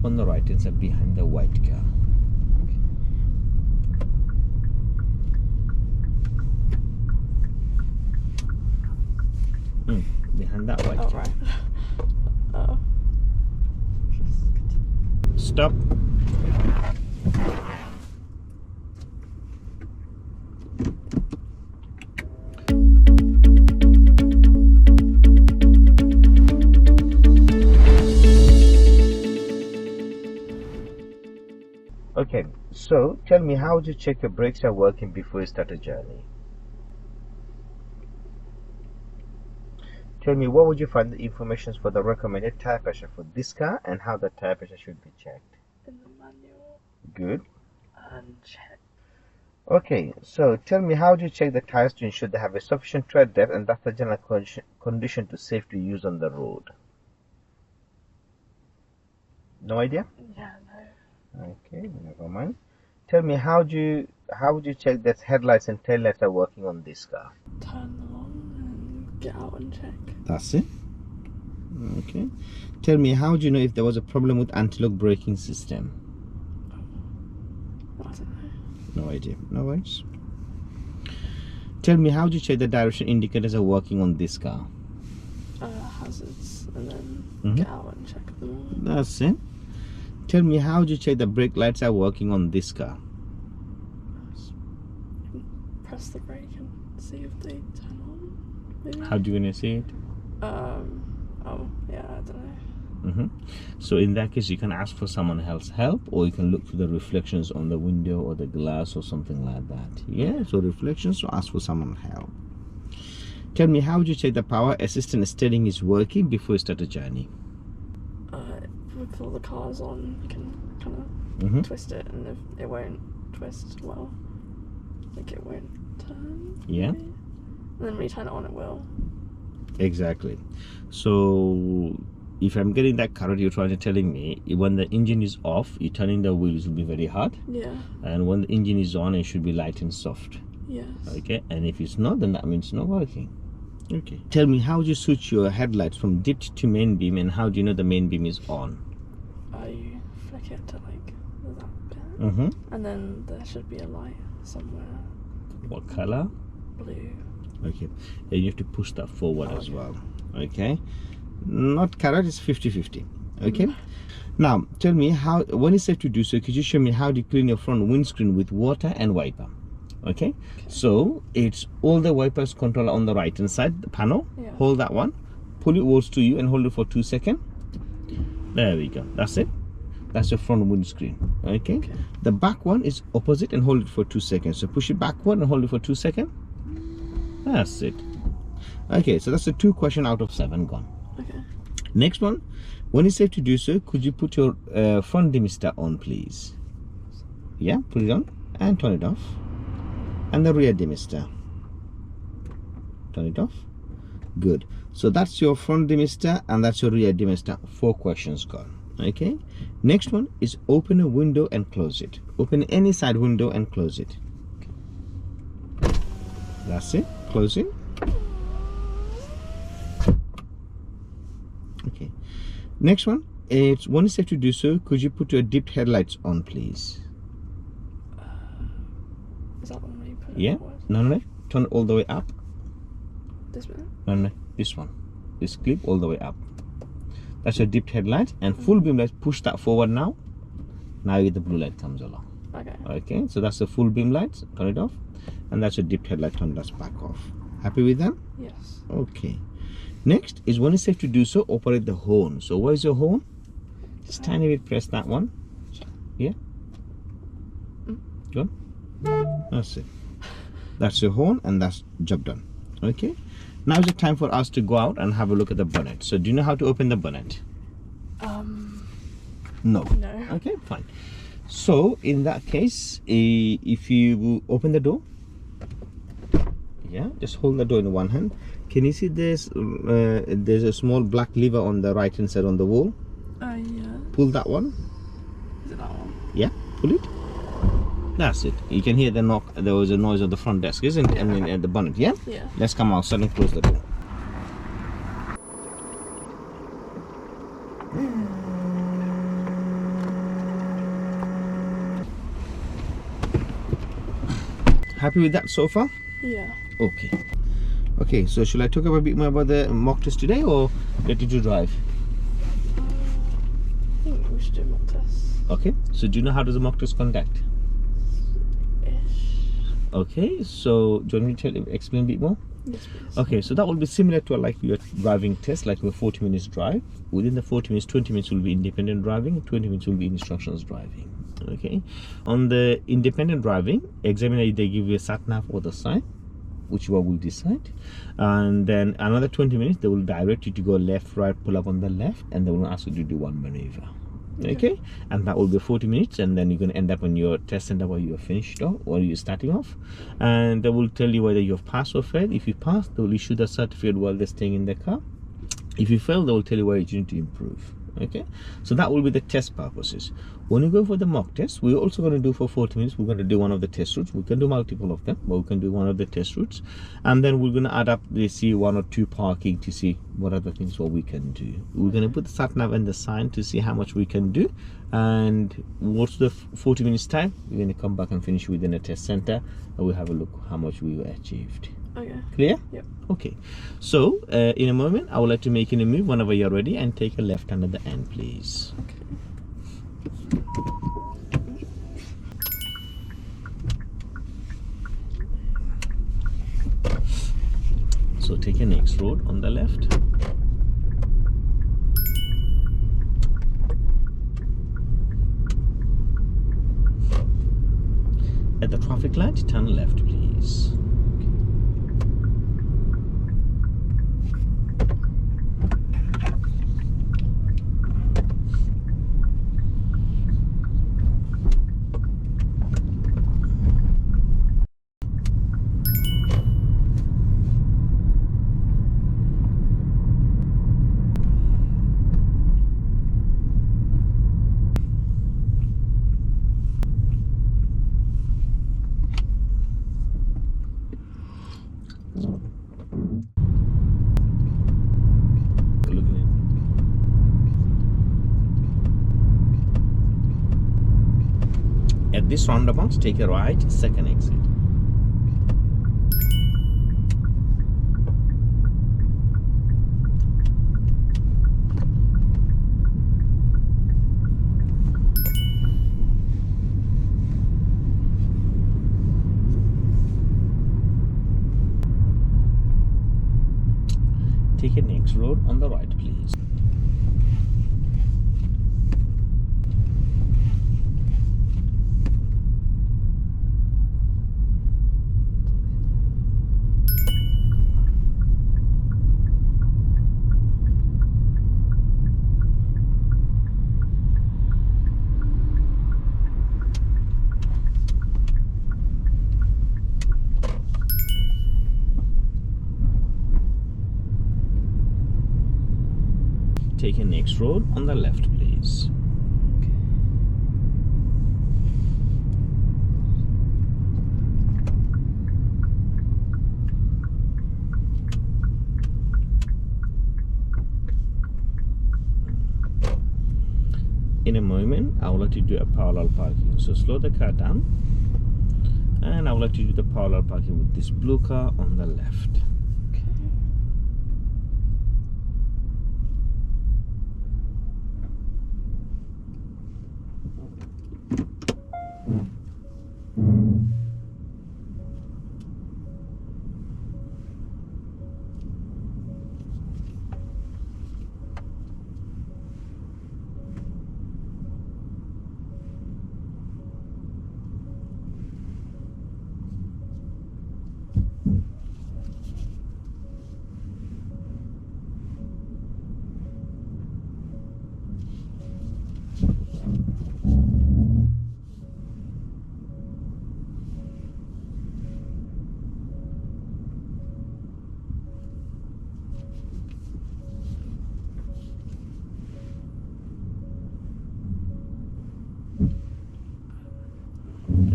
on the right hand side behind the white car. Behind that white car. Right. Oh. Stop. Okay, so tell me, how would you check your brakes are working before you start a journey? Tell me, what would you find the information for the recommended tire pressure for this car and how the tire pressure should be checked? In the manual. Good. And check. Okay, so tell me, how do you check the tires to ensure they have a sufficient tread depth and that's the general condition to safely use on the road? No idea? Yeah, no. Okay, never mind. Tell me, how would you check that headlights and taillights are working on this car? Turn them on and get out and check. That's it. Okay. Tell me, how do you know if there was a problem with anti-lock braking system? I don't know. No idea. No worries. Tell me, how do you check the direction indicators are working on this car? Hazards, and then get out and check them all. That's it. Tell me, how do you check the brake lights are working on this car? Press the brake and see if they turn on. Maybe. How do you want to see it? Oh, yeah, I don't know. So in that case, you can ask for someone else's help, or you can look for the reflections on the window or the glass or something like that. Yeah, so reflections, so ask for someone's help. Tell me, how would you check the power assistant steering is working before you start a journey? With all the cars on, you can kind of twist it, and if it won't twist well, like it won't turn. Yeah. Maybe. And then when you turn it on, it will. Exactly. So if I'm getting that correct, you're trying to telling me when the engine is off, you turning the wheels will be very hard. Yeah. And when the engine is on, it should be light and soft. Yes. Okay. And if it's not, then that means it's not working. Okay. Tell me, how do you switch your headlights from dipped to main beam, and how do you know the main beam is on? You flick it to like that bit, Mm-hmm. and then there should be a light somewhere. What color? Blue. Okay. And you have to push that forward as Okay. well. Okay. Not correct, it's 50-50. Okay. Now tell me, how, when it's safe to do so, could you show me how do you clean your front windscreen with water and wiper? Okay. So it's all the wipers control on the right hand side, the panel. Yeah. Hold that one, pull it towards to you and hold it for 2 seconds. There we go. That's it. That's your front windscreen. Okay. The back one is opposite and hold it for 2 seconds. So push it backward and hold it for 2 seconds. That's it. Okay, so that's the 2 question out of 7 gone. Okay. Next one, when it's safe to do so, could you put your front demister on, please? Yeah, put it on and turn it off. And the rear demister. Turn it off. Good. So that's your front demister and that's your rear demister. 4 questions gone. Okay. Next one is open a window and close it. Open any side window and close it. That's it. Close it. Okay. Next one, it's when it's safe to do so, could you put your dipped headlights on, please? Is that one where you put it Yeah. forward? No. Turn it all the way up. This one? No. This one. This clip all the way up. That's your dipped headlight, and full beam light. Push that forward now. Now the blue light comes along. Okay. Okay. So that's the full beam light. Turn it off, and that's your dipped headlight. Turn that back off. Happy with that? Yes. Okay. Next is when it's safe to do so, operate the horn. So where's your horn? Just tiny bit press that one. Yeah. Good. That's it. That's your horn, and that's job done. Okay. Now is the time for us to go out and have a look at the bonnet. So do you know how to open the bonnet? No. No. Okay, fine. So in that case, if you open the door, yeah, just hold the door in one hand. Can you see there's a small black lever on the right hand side on the wall? Yeah. Pull that one. Is it that one? Yeah, pull it. That's it. You can hear the knock. There was a noise on the front desk, isn't it? I mean, at the bonnet. Yeah. Yeah. Let's come outside and close the door. happy with that so far? Yeah. Okay. Okay, so shall I talk a bit more about the mock test today or get you to drive? I think we should do mock tests. Okay, so do you know how does a mock test conduct? Ish. Okay, so do you want me to explain a bit more? Yes, please. Okay, so that will be similar to like your driving test, like your 40 minutes drive. Within the 40 minutes, 20 minutes will be independent driving, 20 minutes will be instructions driving. Okay, on the independent driving, examiner they give you a sat nav or the sign, which one will decide, and then another 20 minutes they will direct you to go left, right, pull up on the left, and they will ask you to do one maneuver. Okay, and that will be 40 minutes, and then you're going to end up on your test center where you're finished off or you're starting off, and they will tell you whether you've passed or failed. If you pass, they will issue the certificate while they're staying in the car. If you fail, they will tell you where you need to improve. Okay, so that will be the test purposes. When you go for the mock test, we're also going to do for 40 minutes, we're going to do one of the test routes. We can do multiple of them, but we can do one of the test routes, and then we're going to add up the see 1 or 2 parking to see what other things what we can do. We're going to put the sat nav and the sign to see how much we can do, and what's the 40 minutes time. We're going to come back and finish within a test center, and we'll have a look how much we achieved. Okay. Clear? Yep. Okay, so in a moment I would like to make a move whenever you're ready, and take a left hand at the end, please. Okay. So take a next road on the left. At the traffic light, turn left, please. At this roundabout, take a right, second exit. Take a next road on the right, please. Take a next road on the left, please. In a moment, I would like to do a parallel parking. So slow the car down, and I would like to do the parallel parking with this blue car on the left.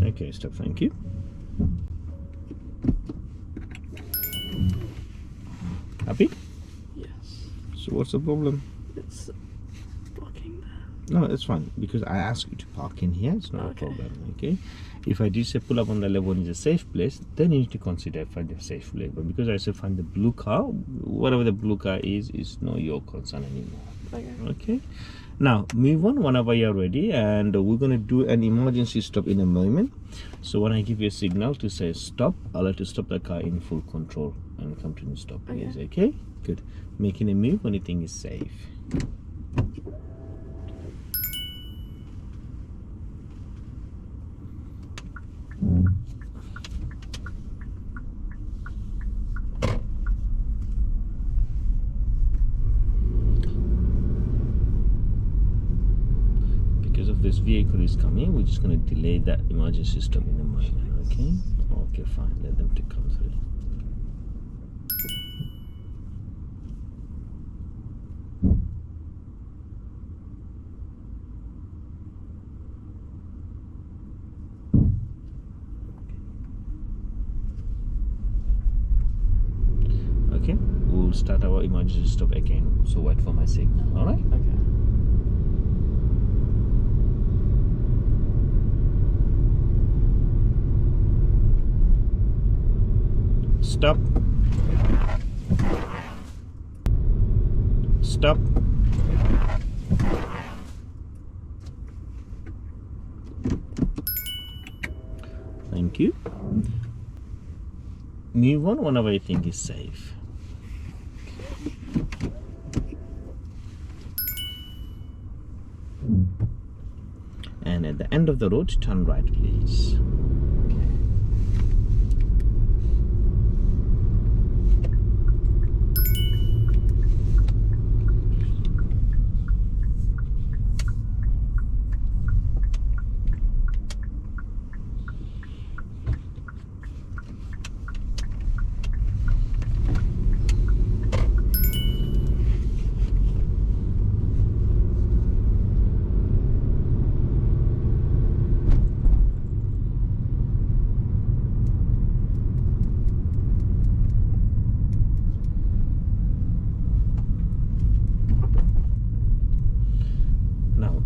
Okay, stop, thank you. Happy? Yes. So what's the problem? It's blocking there. No, it's fine because I asked you to park in here. It's not a problem. Okay. If I did say pull up on the left one is a safe place, then you need to consider find a safe place. But because I said find the blue car, whatever the blue car is not your concern anymore. Okay. Now move on whenever you're ready, and we're gonna do an emergency stop in a moment. So when I give you a signal to say stop, I'll let you stop the car in full control and come to the stop, please. Okay. Good. Making a move when you think is safe. This vehicle is coming, we're just going to delay that emergency stop in a moment. Okay, fine, let them to come through. Okay, we'll start our emergency stop again, so wait for my signal. All right? Okay. Stop. Stop. Thank you. Move on whenever you think is safe. And at the end of the road, turn right, please.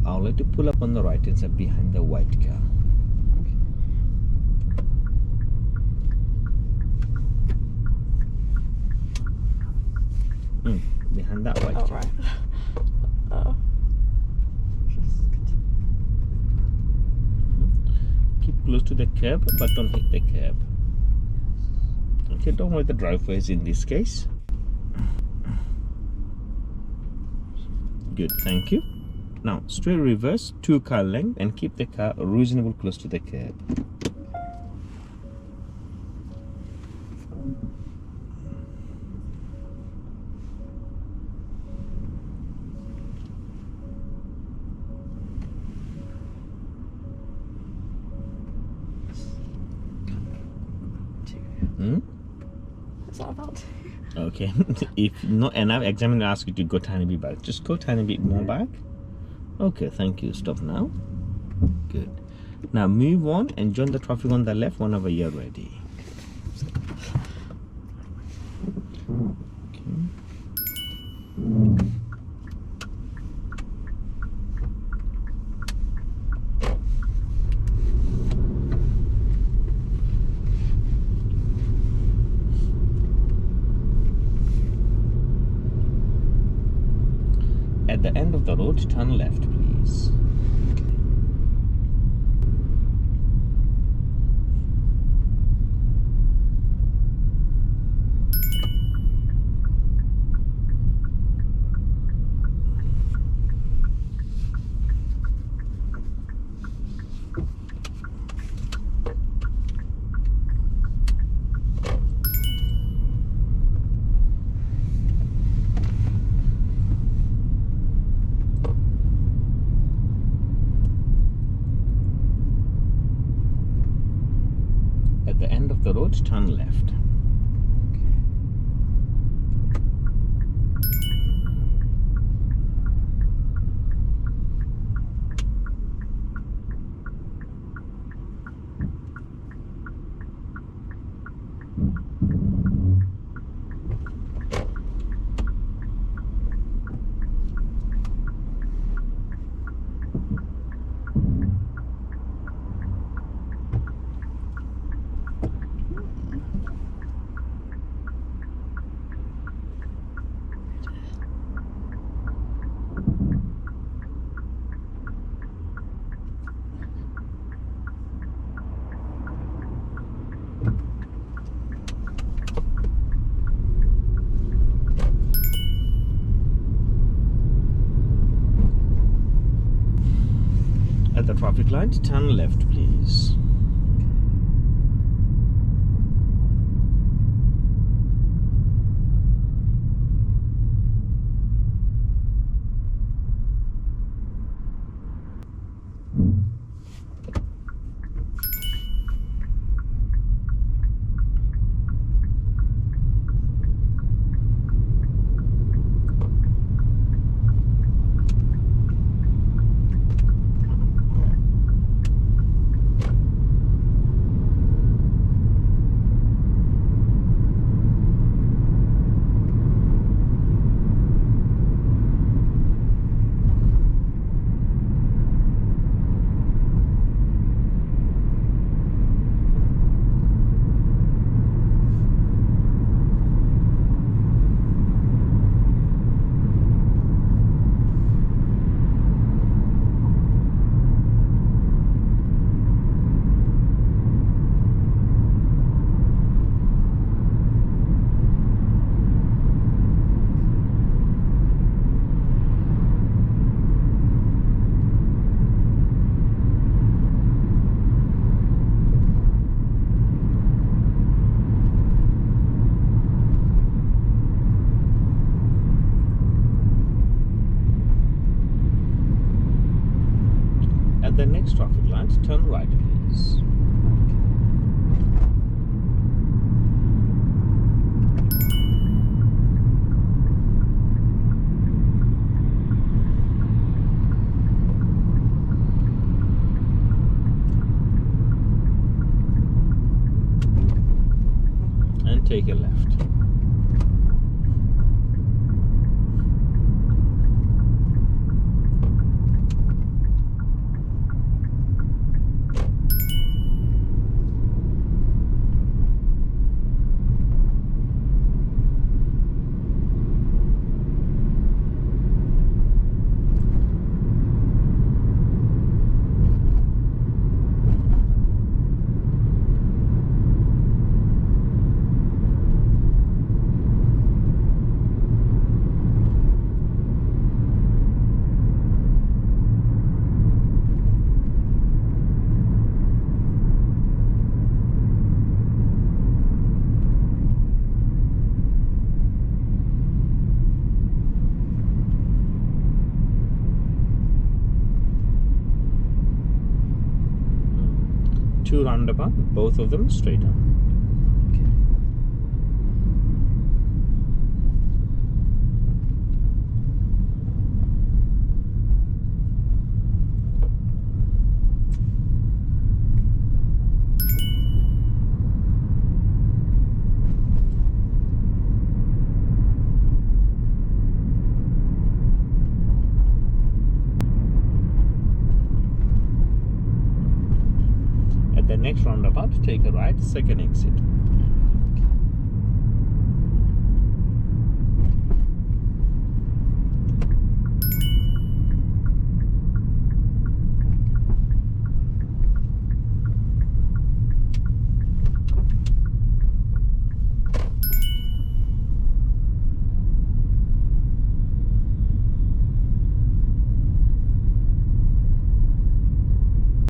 I'll let you pull up on the right hand side behind the white car. Behind that white car. Right. Oh. Keep close to the curb, but don't hit the curb. Okay, don't worry, the driveways in this case. Good, thank you. Now, straight reverse, 2 car length, and keep the car reasonable close to the curb. It's not about to. Okay, if not enough, examiner asks you to go tiny bit back. Just go tiny bit more back. Okay, thank you. Stop now. Good. Now move on and join the traffic on the left whenever you're ready. At the end of the road, turn left, please. At the end of the road, turn left. At the traffic light, turn left, please. At the next traffic light, turn right, please. And take a left. Two roundabout, both of them straight on. At the next roundabout, take a right, second exit.